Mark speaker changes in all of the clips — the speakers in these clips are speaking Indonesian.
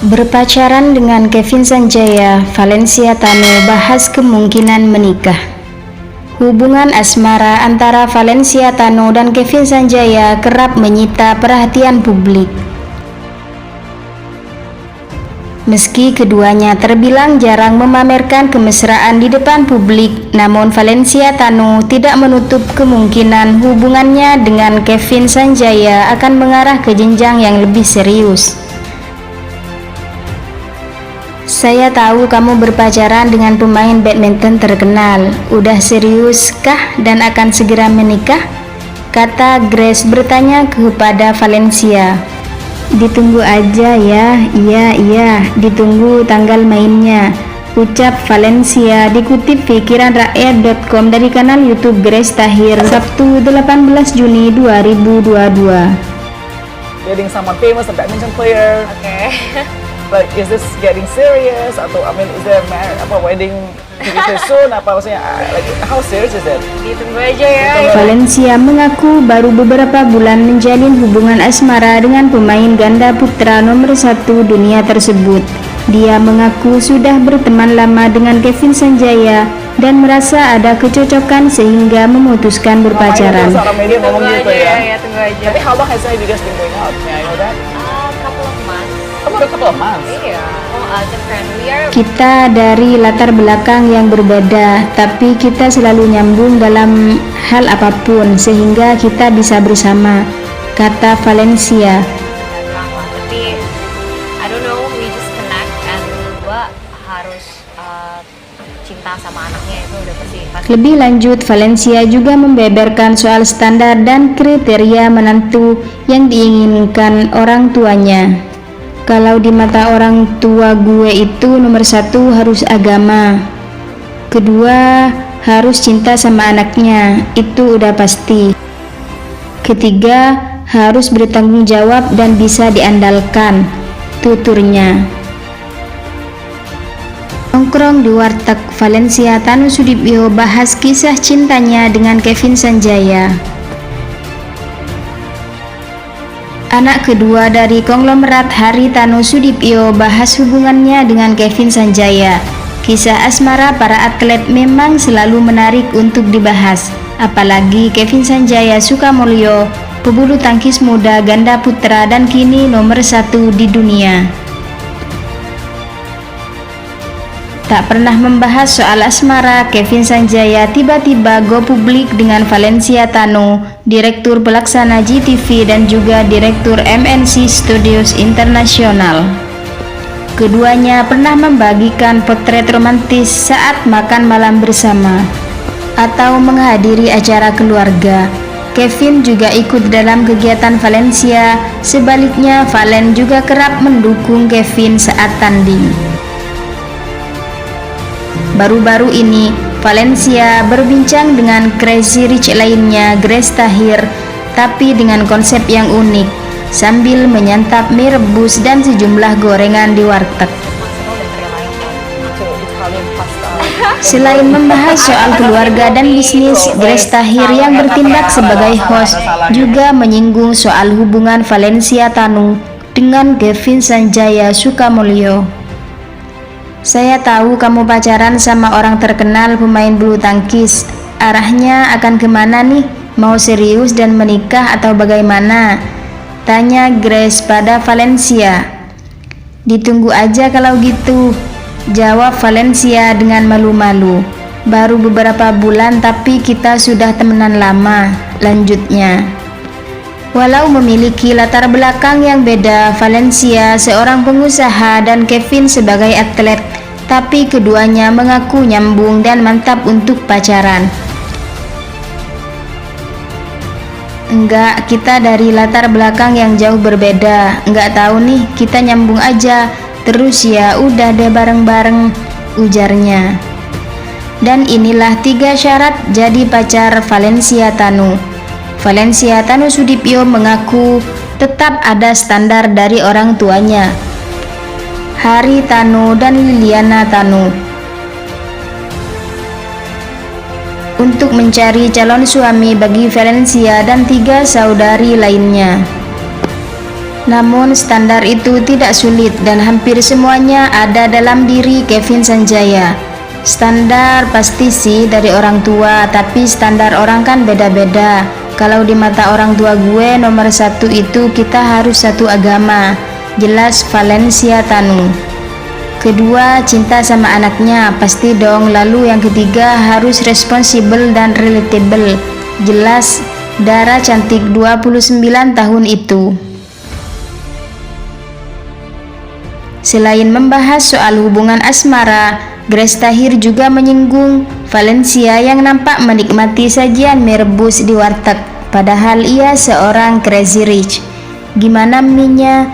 Speaker 1: Berpacaran dengan Kevin Sanjaya, Valencia Tanu bahas kemungkinan menikah. Hubungan asmara antara Valencia Tanu dan Kevin Sanjaya kerap menyita perhatian publik. Meski keduanya terbilang jarang memamerkan kemesraan di depan publik, namun Valencia Tanu tidak menutup kemungkinan hubungannya dengan Kevin Sanjaya akan mengarah ke jenjang yang lebih serius. Saya tahu kamu berpacaran dengan pemain badminton terkenal. Udah serius kah dan akan segera menikah? Kata Grace bertanya kepada Valencia. Ditunggu aja ya, iya, ditunggu tanggal mainnya, ucap Valencia dikutip pikiranrakyat.com dari kanal YouTube Grace Tahir, Sabtu 18 Juni 2022.
Speaker 2: Dating someone famous, a badminton player.
Speaker 3: Okay.
Speaker 2: Like, is this getting serious? Atau, I mean, is there wedding future soon? Apa maksudnya? Like, how serious is it?
Speaker 3: Ditunggu aja ya.
Speaker 1: Valencia mengaku baru beberapa bulan menjalin hubungan asmara dengan pemain ganda putra nomor 1 dunia tersebut. Dia mengaku sudah berteman lama dengan Kevin Sanjaya dan merasa ada kecocokan sehingga memutuskan berpacaran.
Speaker 2: Seorang media ngomong gitu ya.
Speaker 3: Ya, tunggu aja.
Speaker 2: Tapi how long has you guys been going out? May I know that?
Speaker 3: Couple of months.
Speaker 2: A couple of months.
Speaker 3: Iya. Different. We are
Speaker 1: Kita dari latar belakang yang berbeda, tapi kita selalu nyambung dalam hal apapun sehingga kita bisa bersama, kata Valencia.
Speaker 3: lama, tapi I don't know, we just connect and gua harus cinta sama anaknya, itu udah pasti.
Speaker 1: Lebih lanjut, Valencia juga membeberkan soal standar dan kriteria menantu yang diinginkan orang tuanya. Kalau di mata orang tua gue itu nomor 1 harus agama, kedua harus cinta sama anaknya, itu udah pasti, ketiga harus bertanggung jawab dan bisa diandalkan, tuturnya. Nongkrong di warteg, Valencia Tanu Sudibyo bahas kisah cintanya dengan Kevin Sanjaya. Anak kedua dari konglomerat Hari Tanu Sudibyo bahas hubungannya dengan Kevin Sanjaya. Kisah asmara para atlet memang selalu menarik untuk dibahas, apalagi Kevin Sanjaya Sukamulyo, pebulu tangkis muda ganda putra dan kini nomor 1 di dunia. Tak pernah membahas soal asmara, Kevin Sanjaya tiba-tiba go publik dengan Valencia Tanu, Direktur Pelaksana GTV dan juga Direktur MNC Studios Internasional. Keduanya pernah membagikan potret romantis saat makan malam bersama atau menghadiri acara keluarga. Kevin juga ikut dalam kegiatan Valencia, sebaliknya Valen juga kerap mendukung Kevin saat tanding. Baru-baru ini, Valencia berbincang dengan Crazy Rich lainnya, Grace Tahir, tapi dengan konsep yang unik, sambil menyantap mie rebus dan sejumlah gorengan di warteg. Selain membahas soal keluarga dan bisnis, Grace Tahir yang bertindak sebagai host juga menyinggung soal hubungan Valencia Tanu dengan Kevin Sanjaya Sukamulyo. Saya tahu kamu pacaran sama orang terkenal pemain bulu tangkis. Arahnya akan kemana nih? Mau serius dan menikah atau bagaimana? Tanya Grace pada Valencia. Ditunggu aja kalau gitu, jawab Valencia dengan malu-malu. Baru beberapa bulan tapi kita sudah temenan lama, lanjutnya. Walau memiliki latar belakang yang beda, Valencia seorang pengusaha dan Kevin sebagai atlet, tapi keduanya mengaku nyambung dan mantap untuk pacaran. Enggak, kita dari latar belakang yang jauh berbeda. Enggak tahu nih, kita nyambung aja. Terus ya udah deh bareng-bareng, ujarnya. Dan inilah 3 syarat jadi pacar Valencia Tanu. Valencia Tanu Sudibyo mengaku tetap ada standar dari orang tuanya, Hari Tanu dan Liliana Tanu, untuk mencari calon suami bagi Valencia dan 3 saudari lainnya. Namun standar itu tidak sulit dan hampir semuanya ada dalam diri Kevin Sanjaya. Standar pasti sih dari orang tua, tapi standar orang kan beda-beda. Kalau di mata orang tua gue nomor satu itu kita harus satu agama, jelas Valencia Tanu. Kedua, cinta sama anaknya, pasti dong. Lalu yang ketiga harus responsibel dan relatable, jelas Dara cantik 29 tahun itu. Selain membahas soal hubungan asmara, Grace Tahir juga menyinggung Valencia yang nampak menikmati sajian mie rebus di warteg, padahal ia seorang crazy rich. Gimana mie-nya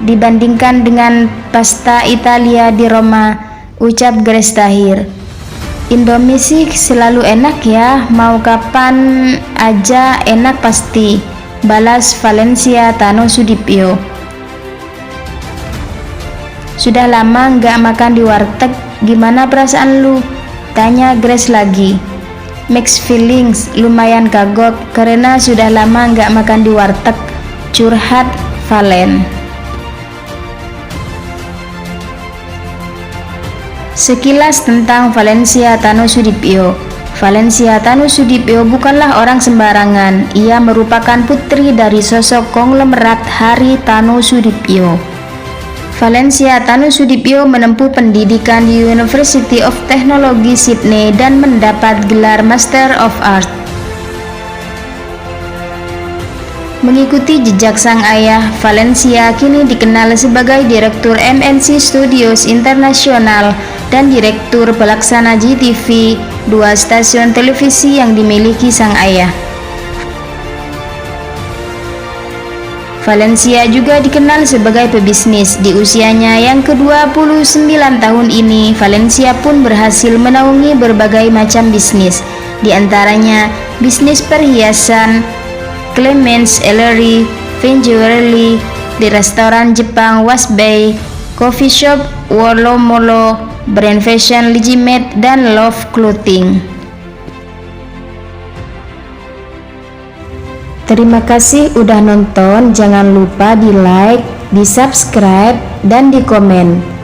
Speaker 1: dibandingkan dengan pasta Italia di Roma, ucap Grace Tahir. Indomie sih selalu enak ya, mau kapan aja enak pasti, balas Valencia Tanu Sudipyo. Sudah lama nggak makan di warteg, gimana perasaan lu? Tanya Grace lagi. Mixed feelings, lumayan kagok karena sudah lama nggak makan di warteg, curhat Valen. Sekilas tentang Valencia Tanu Sudipyo. Valencia Tanu Sudipyo bukanlah orang sembarangan. Ia merupakan putri dari sosok konglomerat Hari Tanu Sudipyo. Valencia Tanu Sudipyo menempuh pendidikan di University of Technology Sydney dan mendapat gelar Master of Art. Mengikuti jejak sang ayah, Valencia kini dikenal sebagai Direktur MNC Studios Internasional dan Direktur Pelaksana GTV, dua stasiun televisi yang dimiliki sang ayah. Valencia juga dikenal sebagai pebisnis. Di usianya yang ke-29 tahun ini, Valencia pun berhasil menaungi berbagai macam bisnis, di antaranya bisnis perhiasan, Clements Ellery, Fine Jewelry, di restoran Jepang Wasbay, coffee shop Wolomolo, brand fashion Legitimate, dan Love Clothing. Terima kasih udah nonton, jangan lupa di like, di subscribe, dan di komen.